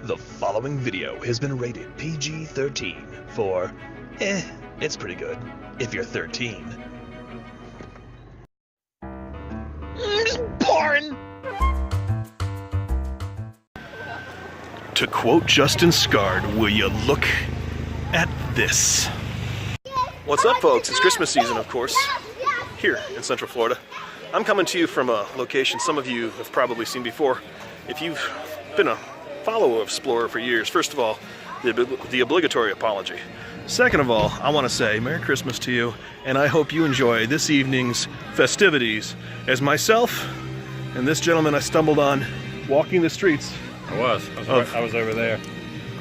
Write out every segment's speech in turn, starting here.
The following video has been rated PG-13 for, it's pretty good, if you're 13. Splorin! To quote Justin Scard, will you look at this? What's up, folks? It's Christmas season, of course, here in Central Florida. I'm coming to you from a location some of you have probably seen before. If you've been a follower of Splorin for years, first of all, the obligatory apology. Second of all, I want to say Merry Christmas to you, and I hope you enjoy this evening's festivities as myself and this gentleman I stumbled on walking the streets. I was over there.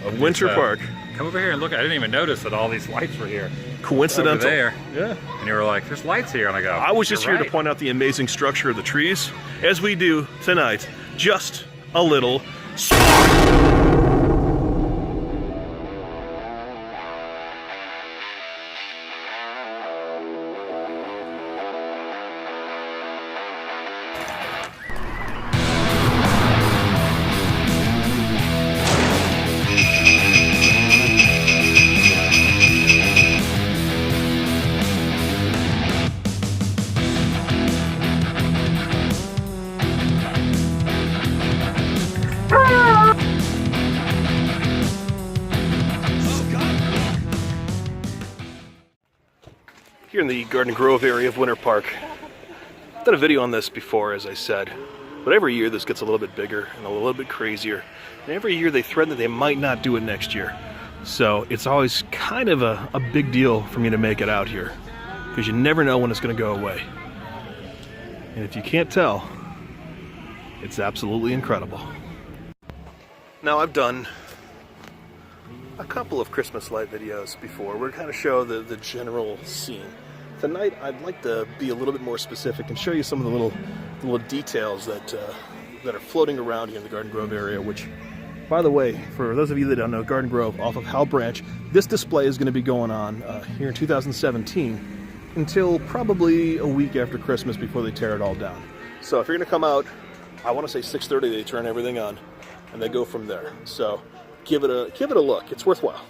Of Winter Park. Come over here and look. I didn't even notice that all these lights were here. Coincidental. Over there. Yeah. And you were like, there's lights here. And I go, I was just here to point out the amazing structure of the trees, as we do tonight. Just a little here in the Garden Grove area of Winter Park. I've done a video on this before, as I said, but every year this gets a little bit bigger and a little bit crazier. And every year they threaten that they might not do it next year. So it's always kind of a big deal for me to make it out here, because you never know when it's going to go away. And if you can't tell, it's absolutely incredible. Now, I've done a couple of Christmas light videos before. We're kind of show the general scene. Tonight, I'd like to be a little bit more specific and show you some of the little details that are floating around here in the Garden Grove area, which, by the way, for those of you that don't know, Garden Grove off of Howell Branch, this display is going to be going on here in 2017 until probably a week after Christmas before they tear it all down. So if you're going to come out, I want to say 6:30 they turn everything on, and they go from there. So give it a look. It's worthwhile.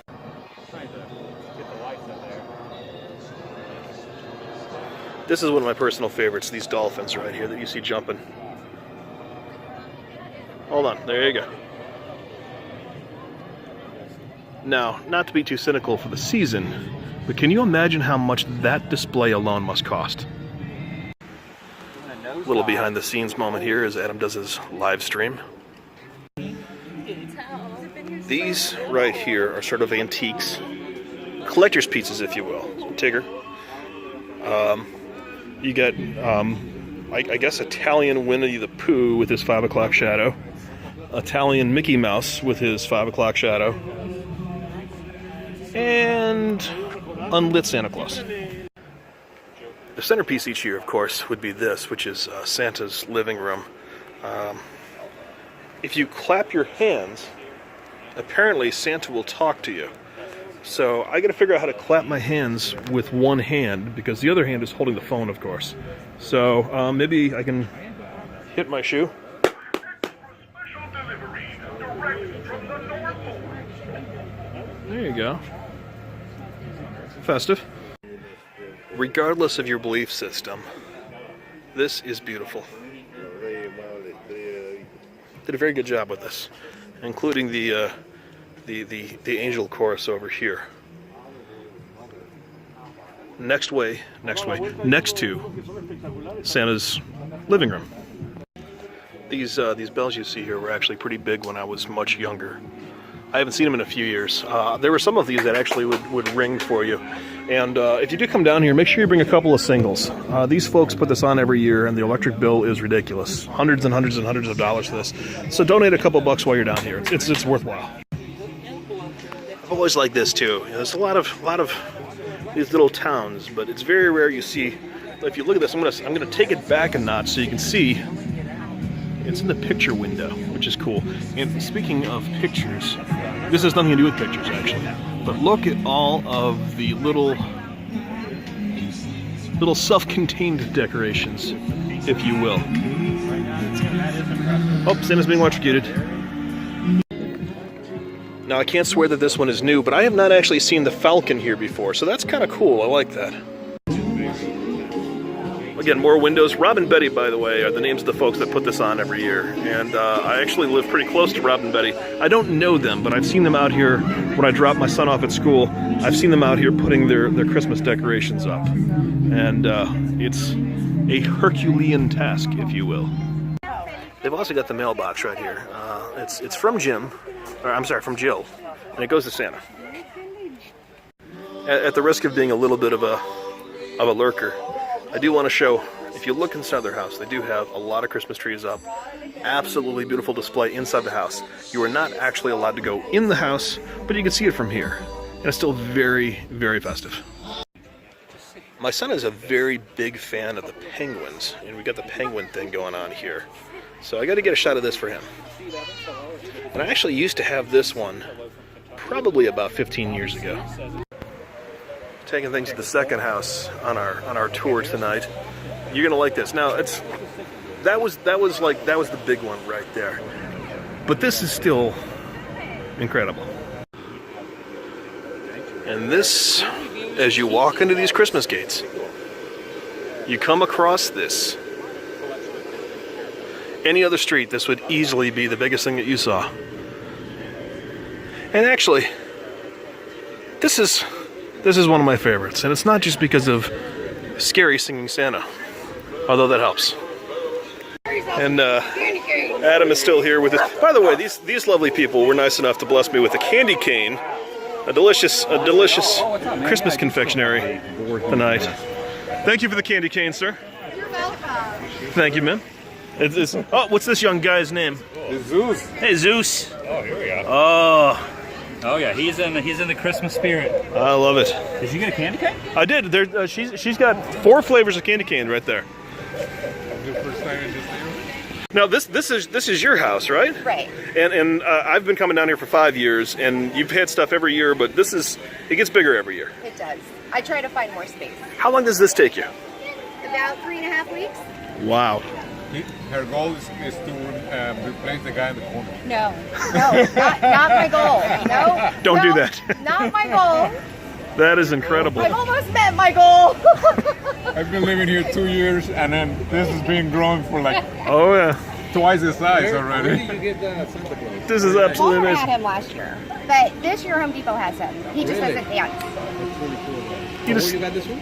This is one of my personal favorites, these dolphins right here that you see jumping. Hold on, there you go. Now, not to be too cynical for the season, but can you imagine how much that display alone must cost? A little behind the scenes moment here as Adam does his live stream. These right here are sort of antiques, collector's pieces, if you will. Tigger. You got, I guess, Italian Winnie the Pooh with his 5 o'clock shadow, Italian Mickey Mouse with his 5 o'clock shadow, and unlit Santa Claus. The centerpiece each year, of course, would be this, which is Santa's living room. If you clap your hands, apparently Santa will talk to you. So I gotta figure out how to clap my hands with one hand, because the other hand is holding the phone, of course. So maybe I can hit my shoe. There you go. Festive. Regardless of your belief system, this is beautiful. Did a very good job with this, including the angel chorus over here. Next to Santa's living room. These bells you see here were actually pretty big when I was much younger. I haven't seen them in a few years. There were some of these that actually would ring for you. And if you do come down here, make sure you bring a couple of singles. These folks put this on every year, and the electric bill is ridiculous. Hundreds and hundreds and hundreds of dollars for this. So donate a couple bucks while you're down here. It's worthwhile. I've always liked this too. There's a lot of these little towns, but it's very rare you see. If you look at this, I'm gonna take it back a notch so you can see. It's in the picture window, which is cool. And speaking of pictures, this has nothing to do with pictures actually. But look at all of the little self-contained decorations, if you will. Oh, Santa's being electrocuted. Now, I can't swear that this one is new, but I have not actually seen the falcon here before, so that's kind of cool. I like that. Again, more windows. Rob and Betty, by the way, are the names of the folks that put this on every year. And I actually live pretty close to Rob and Betty. I don't know them, but I've seen them out here when I drop my son off at school. I've seen them out here putting their Christmas decorations up. And it's a Herculean task, if you will. They've also got the mailbox right here. It's from Jim, or I'm sorry, from Jill, and it goes to Santa. At the risk of being a little bit of a lurker, I do want to show, if you look inside their house, they do have a lot of Christmas trees up. Absolutely beautiful display inside the house. You are not actually allowed to go in the house, but you can see it from here. And it's still very, very festive. My son is a very big fan of the penguins, and we got the penguin thing going on here. So I got to get a shot of this for him. And I actually used to have this one probably about 15 years ago. Taking things to the second house on our tour tonight. You're gonna like this. Now that was the big one right there. But this is still incredible. And this, as you walk into these Christmas gates, you come across this. Any other street, this would easily be the biggest thing that you saw. And actually, this is one of my favorites, and it's not just because of scary singing Santa, although that helps. And Adam is still here with us. By the way, these lovely people were nice enough to bless me with a candy cane, a delicious Christmas confectionery tonight. Thank you for the candy cane, sir. You're welcome. Thank you, ma'am. Oh, what's this young guy's name? Zeus. Hey, Zeus. Oh, here we go. Oh, yeah, he's in the Christmas spirit. I love it. Did you get a candy cane? I did. She's got 4 flavors of candy cane right there. Now this is your house, right? Right. And I've been coming down here for 5 years, and you've had stuff every year, but it gets bigger every year. It does. I try to find more space. How long does this take you? About 3.5 weeks. Wow. Her goal is to replace the guy in the corner. No, not my goal. No. Don't do that. Not my goal. That is incredible. I've almost met my goal. I've been living here 2 years, and then this has been growing for like Oh yeah. twice the size already. Where did you get Santa Claus? This is absolutely Walmart had amazing. him last year, but this year Home Depot has him. He just Really? doesn't dance. That's really cool. You Where just you got this one?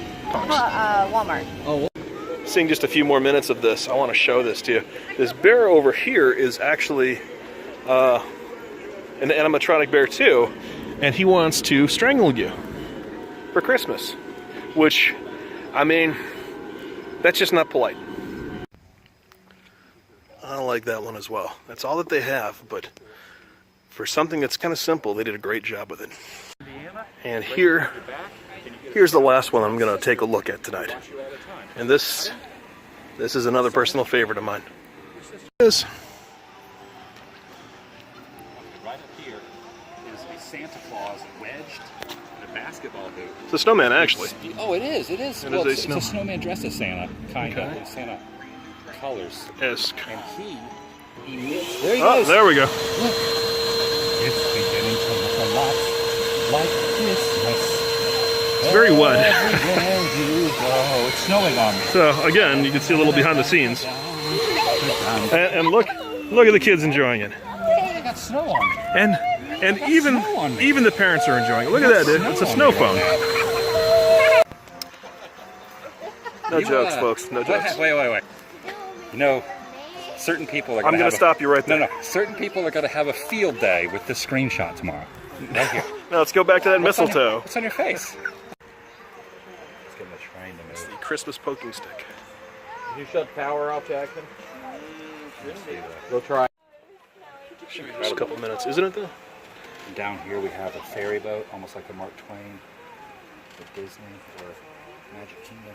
Walmart. Oh, seeing just a few more minutes of this, I want to show this to you. This bear over here is actually an animatronic bear too, and he wants to strangle you for Christmas, which, I mean, that's just not polite. I like that one as well. That's all that they have, but for something that's kind of simple, they did a great job with it. And here's the last one I'm going to take a look at tonight. And this is another personal favorite of mine. This. Right up here is a Santa Claus wedged in a basketball hoop. It's a snowman, actually. Oh, it is. It is. It Well, is a it's a snowman dressed as Santa, kind Okay. of, in Santa colors. Esque. And he emits. There he Oh, goes. there we go. It's beginning to look a lot like Christmas. It's very wet. Everywhere you go. It's snowing on me. So again, you can see a little behind the scenes. And look at the kids enjoying it. Hey, I got snow on me. And snow on me. even the parents are enjoying it. Look at that, dude. It's a snow phone. No jokes, folks. No jokes. Wait. You know, certain people are I'm going to stop you right there. No. Certain people are going to have a field day with this screenshot tomorrow. Right here. Now let's go back to that mistletoe. What's on your face? Let's get the train to move. The Christmas poking stick. did you shut power off, Jackson? Go try. Should be just a couple minutes, isn't it though? Down here we have a ferry boat, almost like a Mark Twain at Disney or Magic Kingdom.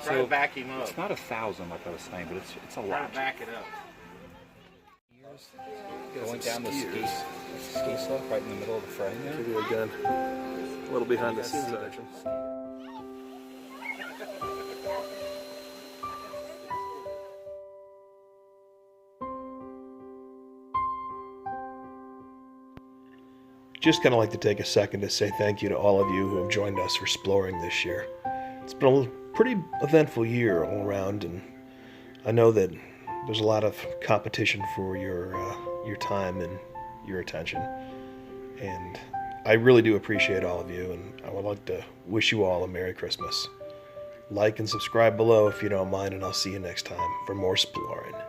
Try to back him up. It's not 1,000 like I was saying, but it's a Try lot. to back it up. Going down the ski slope right in the middle of the frame there. Give you again a little behind the scenes action. just kind of like to take a second to say thank you to all of you who have joined us for Splorin this year. It's been a pretty eventful year all around, and I know that there's a lot of competition for your time and your attention. And I really do appreciate all of you, and I would like to wish you all a Merry Christmas. Like and subscribe below if you don't mind, and I'll see you next time for more Splorin.